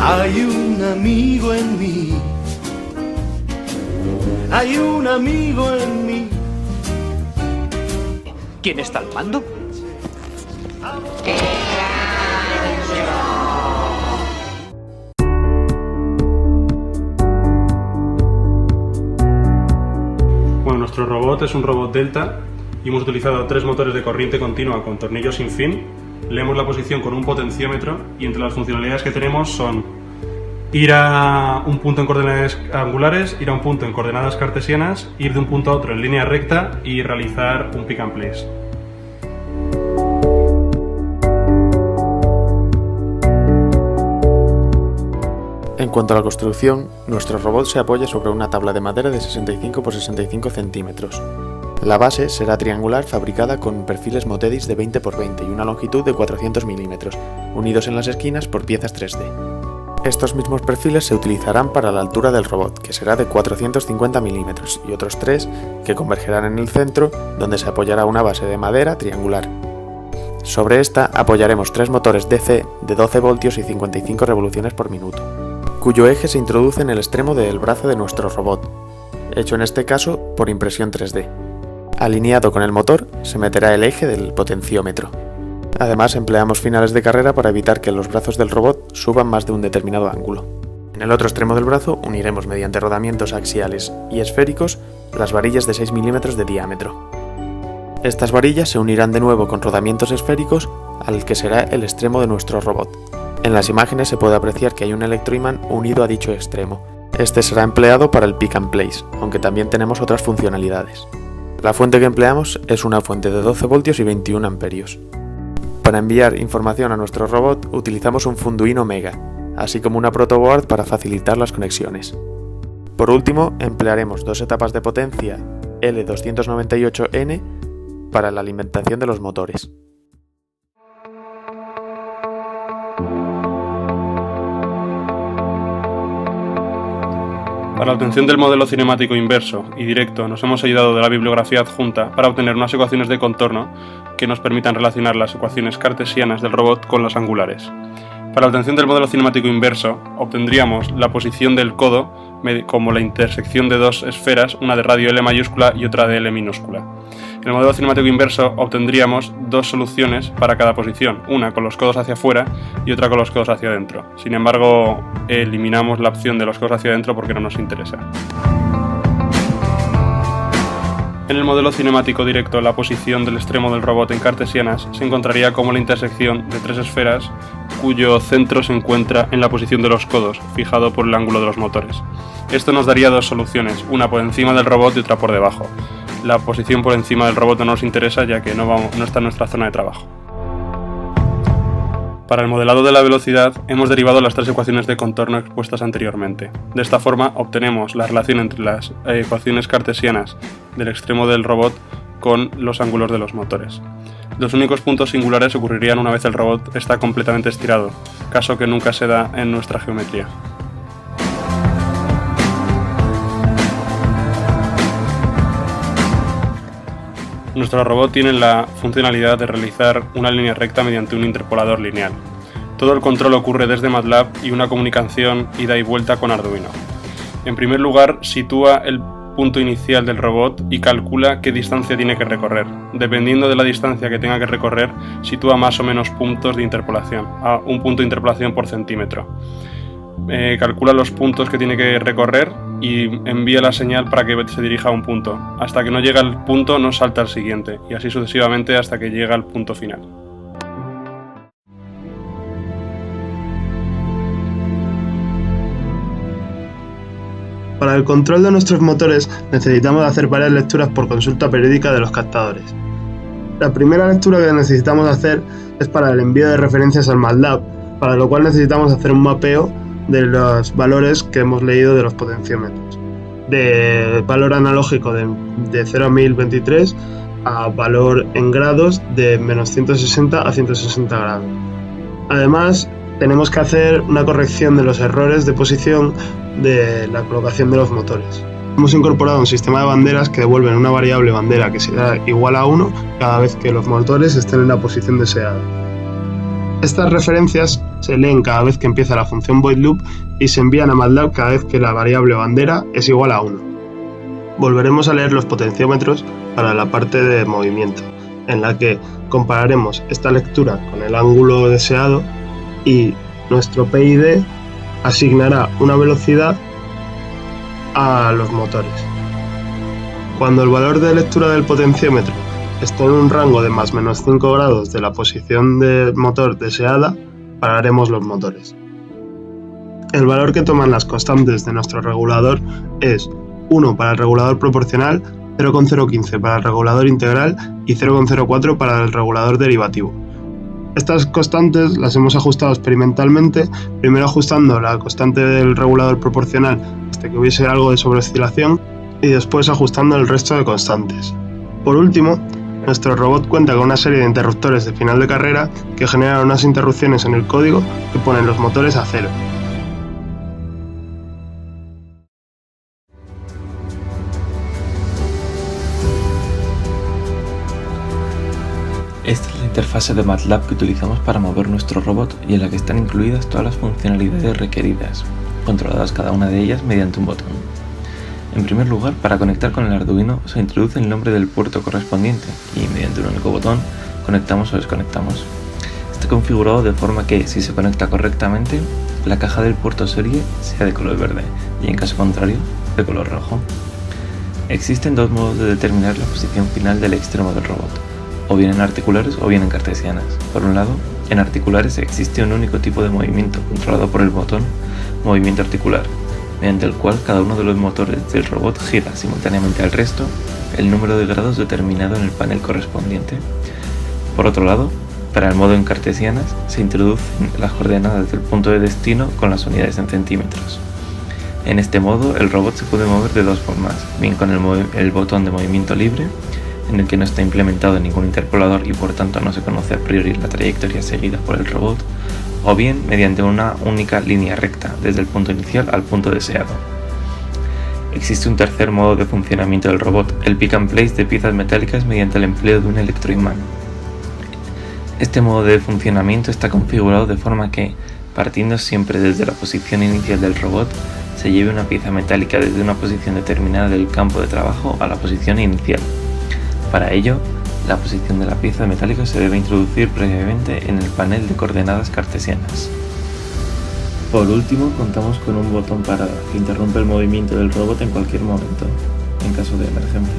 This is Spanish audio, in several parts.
Hay un amigo en mí, hay un amigo en mí. ¿Quién está al mando? Bueno, nuestro robot es un robot Delta y hemos utilizado 3 motores de corriente continua con tornillos sin fin. Leemos la posición con un potenciómetro y entre las funcionalidades que tenemos son ir a un punto en coordenadas angulares, ir a un punto en coordenadas cartesianas, ir de un punto a otro en línea recta y realizar un pick and place. En cuanto a la construcción, nuestro robot se apoya sobre una tabla de madera de 65 x 65 centímetros. La base será triangular fabricada con perfiles Motedis de 20 x 20 y una longitud de 400 milímetros, unidos en las esquinas por piezas 3D. Estos mismos perfiles se utilizarán para la altura del robot, que será de 450 milímetros, y otros 3 que convergerán en el centro, donde se apoyará una base de madera triangular. Sobre esta apoyaremos 3 motores DC de 12 voltios y 55 revoluciones por minuto, cuyo eje se introduce en el extremo del brazo de nuestro robot, hecho en este caso por impresión 3D. Alineado con el motor se meterá el eje del potenciómetro. Además, empleamos finales de carrera para evitar que los brazos del robot suban más de un determinado ángulo. En el otro extremo del brazo uniremos mediante rodamientos axiales y esféricos las varillas de 6 milímetros de diámetro. Estas varillas se unirán de nuevo con rodamientos esféricos al que será el extremo de nuestro robot. En las imágenes se puede apreciar que hay un electroimán unido a dicho extremo. Este será empleado para el pick and place, aunque también tenemos otras funcionalidades. La fuente que empleamos es una fuente de 12 voltios y 21 amperios. Para enviar información a nuestro robot utilizamos un Funduino Mega, así como una protoboard para facilitar las conexiones. Por último, emplearemos 2 etapas de potencia L298N para la alimentación de los motores. Para la obtención del modelo cinemático inverso y directo nos hemos ayudado de la bibliografía adjunta para obtener unas ecuaciones de contorno que nos permitan relacionar las ecuaciones cartesianas del robot con las angulares. Para la obtención del modelo cinemático inverso obtendríamos la posición del codo como la intersección de 2 esferas, una de radio L mayúscula y otra de L minúscula. En el modelo cinemático inverso obtendríamos 2 soluciones para cada posición, una con los codos hacia afuera y otra con los codos hacia adentro. Sin embargo, eliminamos la opción de los codos hacia adentro porque no nos interesa. En el modelo cinemático directo, la posición del extremo del robot en cartesianas se encontraría como la intersección de 3 esferas cuyo centro se encuentra en la posición de los codos, fijado por el ángulo de los motores. Esto nos daría 2 soluciones, una por encima del robot y otra por debajo. La posición por encima del robot no nos interesa ya que no está en nuestra zona de trabajo. Para el modelado de la velocidad hemos derivado las 3 ecuaciones de contorno expuestas anteriormente. De esta forma obtenemos la relación entre las ecuaciones cartesianas del extremo del robot con los ángulos de los motores. Los únicos puntos singulares ocurrirían una vez el robot está completamente estirado, caso que nunca se da en nuestra geometría. Nuestro robot tiene la funcionalidad de realizar una línea recta mediante un interpolador lineal. Todo el control ocurre desde MATLAB y una comunicación ida y vuelta con Arduino. En primer lugar, sitúa el punto inicial del robot y calcula qué distancia tiene que recorrer. Dependiendo de la distancia que tenga que recorrer, sitúa más o menos puntos de interpolación, a un punto de interpolación por centímetro. Calcula los puntos que tiene que recorrer y envía la señal para que se dirija a un punto. Hasta que no llega al punto no salta al siguiente y así sucesivamente hasta que llega al punto final. Para el control de nuestros motores necesitamos hacer varias lecturas por consulta periódica de los captadores. La primera lectura que necesitamos hacer es para el envío de referencias al MATLAB, para lo cual necesitamos hacer un mapeo de los valores que hemos leído de los potenciómetros, de valor analógico de 0 a 1023 a valor en grados de menos 160 a 160 grados. Además, tenemos que hacer una corrección de los errores de posición de la colocación de los motores. Hemos incorporado un sistema de banderas que devuelven una variable bandera que será igual a 1 cada vez que los motores estén en la posición deseada. Estas referencias se leen cada vez que empieza la función void loop y se envían a MATLAB cada vez que la variable bandera es igual a 1. Volveremos a leer los potenciómetros para la parte de movimiento, en la que compararemos esta lectura con el ángulo deseado y nuestro PID asignará una velocidad a los motores. Cuando el valor de lectura del potenciómetro esté en un rango de más menos 5 grados de la posición del motor deseada, pararemos los motores. El valor que toman las constantes de nuestro regulador es 1 para el regulador proporcional, 0,015 para el regulador integral y 0,04 para el regulador derivativo. Estas constantes las hemos ajustado experimentalmente, primero ajustando la constante del regulador proporcional hasta que hubiese algo de sobreoscilación y después ajustando el resto de constantes. Por último, nuestro robot cuenta con una serie de interruptores de final de carrera que generan unas interrupciones en el código que ponen los motores a 0. Esta es la interfase de MATLAB que utilizamos para mover nuestro robot y en la que están incluidas todas las funcionalidades requeridas, controladas cada una de ellas mediante un botón. En primer lugar, para conectar con el Arduino se introduce el nombre del puerto correspondiente y mediante un único botón conectamos o desconectamos. Está configurado de forma que, si se conecta correctamente, la caja del puerto serie sea de color verde y en caso contrario, de color rojo. Existen dos modos de determinar la posición final del extremo del robot, o bien en articulares o bien en cartesianas. Por un lado, en articulares existe un único tipo de movimiento controlado por el botón movimiento articular, mediante el cual cada uno de los motores del robot gira simultáneamente al resto, el número de grados determinado en el panel correspondiente. Por otro lado, para el modo en cartesianas se introducen las coordenadas del punto de destino con las unidades en centímetros. En este modo el robot se puede mover de dos formas, bien con el botón de movimiento libre, en el que no está implementado ningún interpolador y por tanto no se conoce a priori la trayectoria seguida por el robot, o bien mediante una única línea recta desde el punto inicial al punto deseado. Existe un tercer modo de funcionamiento del robot, el pick and place de piezas metálicas mediante el empleo de un electroimán. Este modo de funcionamiento está configurado de forma que, partiendo siempre desde la posición inicial del robot, se lleve una pieza metálica desde una posición determinada del campo de trabajo a la posición inicial. Para ello, la posición de la pieza metálica se debe introducir previamente en el panel de coordenadas cartesianas. Por último, contamos con un botón parada que interrumpe el movimiento del robot en cualquier momento, en caso de emergencia.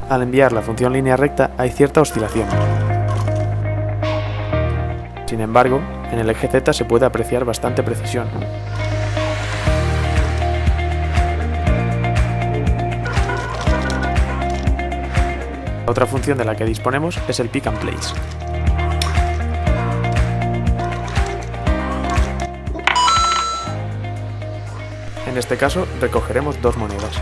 Al enviar la función línea recta hay cierta oscilación. Sin embargo, en el eje Z se puede apreciar bastante precisión. Otra función de la que disponemos es el pick and place. En este caso recogeremos dos monedas.